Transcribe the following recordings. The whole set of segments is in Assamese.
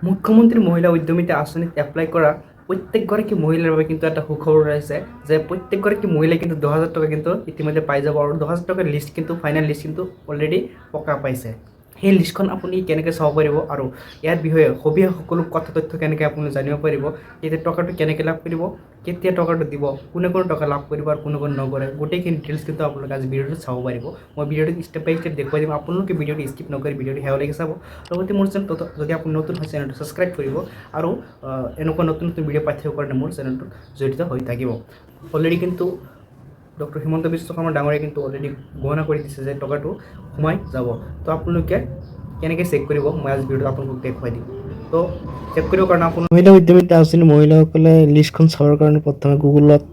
মুখ্যমন্ত্ৰী মহিলা উদ্যমিতা আঁচনিত এপ্লাই কৰা প্ৰত্যেকগৰাকী মহিলাৰ বাবে কিন্তু এটা সুখবৰ ৰয়েছে যে প্ৰত্যেকগৰাকী মহিলাই কিন্তু 10,000 টাকা কিন্তু ইতিমধ্যে পাই যাব আৰু 10,000 টাকাৰ লিষ্ট কিন্তু ফাইনেল লিষ্ট কিন্তু অলৰেডি পকা পাইছে। সেই লিষ্টখন আপুনি কেনেকৈ চাব পাৰিব আৰু ইয়াৰ বিষয়ে সবিশেষ সকলো কথা তথ্য কেনেকৈ আপুনি জানিব পাৰিব, এতিয়া টকাটো কেনেকৈ লাভ কৰিব, কেতিয়া টকাটো দিব, কোনে কোনে টকা লাভ কৰিব আৰু কোনে কোনে নকৰে, গোটেইখিনি ডিটেইলছ কিন্তু আপোনালোকে আজি ভিডিঅ'টোত চাব পাৰিব। মই ভিডিঅ'টো ষ্টেপ বাই ষ্টেপ দেখুৱাই দিম, আপোনালোকে ভিডিঅ'টো স্কিপ নকৰি ভিডিঅ'টো শেষলৈকে চাব। লগতে মোৰ চেনেলটো যদি আপুনি নতুন হয় চেনেলটো ছাবস্ক্ৰাইব কৰিব আৰু এনেকুৱা নতুন নতুন ভিডিঅ' পাই থাকিবৰ কাৰণে মোৰ চেনেলটোত জড়িত হৈ থাকিব। অলৰেডি কিন্তু ডক্টৰ হিমন্ত বিশ্ব শৰ্মা ডাঙৰীয়াই কিন্তু অলৰেডি ঘোষণা কৰি দিছে যে টকাটো সোমাই যাব। তো আপোনালোকে কেনেকৈ চেক কৰিব মই আজি ভিডিঅ'টো আপোনালোকক দেখুৱাই দিম। তো চেক কৰিবৰ কাৰণে আপুনি মহিলা উদ্যমিতা আঁচনি মহিলাসকলে লিষ্টখন চাবৰ কাৰণে প্ৰথমে গুগলত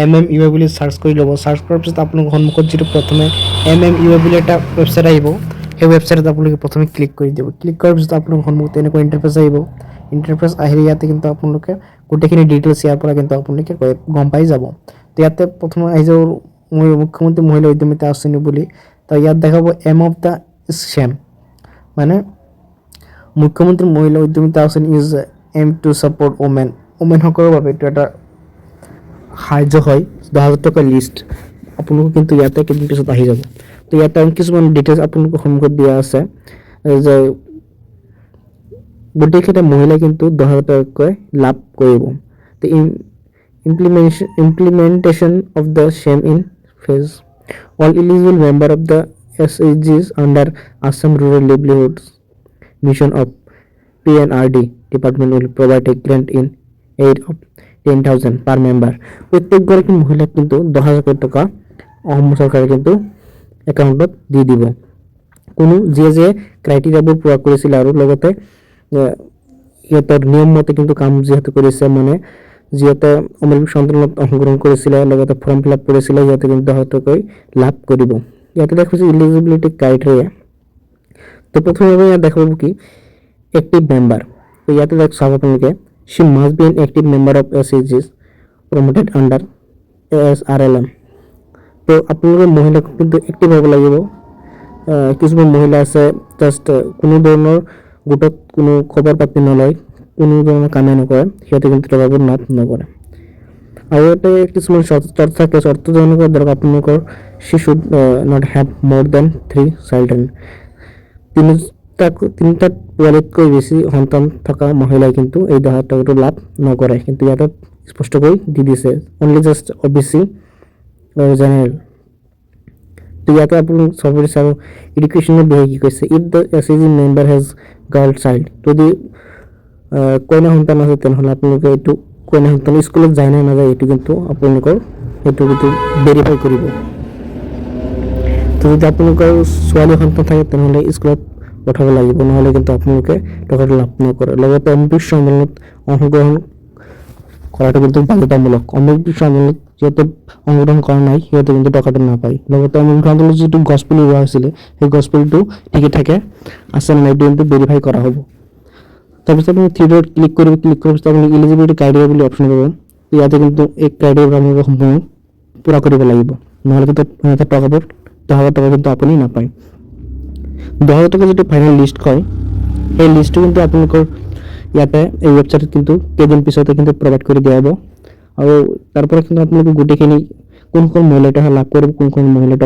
MMUA বুলি চাৰ্চ কৰি ল'ব। চাৰ্চ কৰাৰ পিছত আপোনালোকৰ সন্মুখত যিটো প্ৰথমে MMUA বুলি এটা ৱেবছাইট আহিব, সেই ৱেবছাইটত আপোনালোকে প্ৰথমে ক্লিক কৰি দিব। ক্লিক কৰাৰ পিছত আপোনালোকৰ সন্মুখত এনেকুৱা ইণ্টাৰফেচ আহিব। ইণ্টাৰফেচ আহিলে ইয়াতে কিন্তু আপোনালোকে গোটেইখিনি ডিটেইলছ ইয়াৰ পৰা কিন্তু আপোনালোকে গম পাই যাব। তো ইয়াতে প্ৰথমে আহি যাব মুখ্যমন্ত্ৰী মহিলা উদ্যমিতা আঁচনি বুলি। তো ইয়াত দেখাব এম অফ দ্য স্কেম, মানে মুখ্যমন্ত্ৰী মহিলা উদ্যমিতা আঁচনি ইজ এম টু ছাপৰ্ট ওমেনসকলৰ বাবে এইটো এটা সাহায্য হয়। 10,000 টকাৰ লিষ্ট আপোনালোকৰ কিন্তু ইয়াতে কেইদিন পিছত আহি যাব। তো ইয়াতে কিছুমান ডিটেইলছ আপোনালোকৰ সন্মুখত দিয়া আছে যে গোটেইকেইটা মহিলাই কিন্তু 10,000 টকাকৈ লাভ কৰিব। তো implementation of the same in phase. All eligible member of the SHGs under Assam Rural Livelihoods Mission of PNRD department will provide a grant in aid of 10,000 per member. প্ৰত্যেকগৰাকী মহিলাক কিন্তু 10,000 টকা অসম চৰকাৰে কিন্তু একাউণ্টত দি দিব। কোনো যিয়ে ক্ৰাইটেৰিয়াবোৰ পূৰা কৰিছিল আৰু লগতে সিহঁতৰ নিয়ম মতে কিন্তু কাম যিহেতু কৰিছে, মানে যিহেতু অমৃত সন্তানত অংশগ্ৰহণ কৰিছিলে লগতে ফৰ্ম ফিল আপ কৰিছিলে, সিহঁতে কিন্তু 10,000 টকাকৈ লাভ কৰিব। ইয়াতে দেখাইছে ইলিজিবিলিটি ক্ৰাইটেৰিয়া। তো প্ৰথমে ইয়াত দেখাব কি এক্টিভ মেম্বাৰ। তো ইয়াতে চাব আপোনালোকে she must be an active member of SHGs promoted under ASRLM. তো আপোনালোকে মহিলাক কিন্তু এক্টিভ হ'ব লাগিব। কিছুমান মহিলা আছে জাষ্ট কোনো ধৰণৰ গোটত কোনো খবৰ পাতি নলয়, কোনো ধৰণৰ কামে নকৰে, সিহঁতে কিন্তু টকাবোৰ লাভ নকৰে। আৰু ইয়াতে কিছুমান চৰ্ত থাকে। চৰ্ত যেনেকুৱা ধৰক আপোনালোকৰ she should not have more than 3 children. তিনিটা পোৱালিতকৈ বেছি সন্তান থকা মহিলাই কিন্তু এই 10,000 টকাটো লাভ নকৰে, কিন্তু ইয়াতে স্পষ্টকৈ দি দিছে অনলি জাষ্ট OBC জেনেৰেল। তো ইয়াতে আপুনি চাব বিচাৰো এডুকেশ্যনৰ বিষয়ে কি কৈছে। If the SHG member has girl child, যদি কইনা সন্তান আছে তেনেহ'লে আপোনালোকে এইটো কইনা সন্তান স্কুলত যায় নে নাযায় এইটো কিন্তু আপোনালোকৰ সেইটো কিন্তু ভেৰিফাই কৰিব। তো যদি আপোনালোকৰ ছোৱালী সন্তান থাকে তেনেহ'লে স্কুলত পঠাব লাগিব, নহ'লে কিন্তু আপোনালোকে টকাটো লাভ নকৰে। লগতে অমৃত সন্মিলনত অংশগ্ৰহণ কৰাটো কিন্তু বাধ্যতামূলক। অমৃত সন্মিলনত যিহেতু অংশগ্ৰহণ কৰা নাই সিহঁতে কিন্তু টকাটো নাপায়। লগতে অমৃত সন্মিলনত যিটো গছপুলি ৰোৱা হৈছিলে সেই গছপুলিটো ঠিকে থাকে আছে নে নাই এইটো কিন্তু ভেৰিফাই কৰা হ'ব। তাৰপিছত আপুনি থ্ৰী ডট ক্লিক কৰিব। ক্লিক কৰাৰ পিছত আপুনি ইলিজিবিলিটি ক্ৰাইটেৰিয়া বুলি অপশ্যন পাব। ইয়াতে কিন্তু এই ক্ৰাইটেৰিয়া আপোনালোকে সম্পূৰ্ণ পূৰা কৰিব লাগিব, নহ'লে কিন্তু টকাবোৰ 10,000 টকা কিন্তু আপুনি নাপায়। 10,000 টকা যিটো ফাইনেল লিষ্ট হয় সেই লিষ্টটো কিন্তু আপোনালোকৰ ইয়াতে এই ৱেবছাইটত কিন্তু কেইদিন পিছতে কিন্তু প্ৰভাইড কৰি দিয়া হ'ব। আৰু তাৰপৰা কিন্তু আপোনালোকে গোটেইখিনি কোন মহিলাই লাভ কৰিব, কোন মহিলাই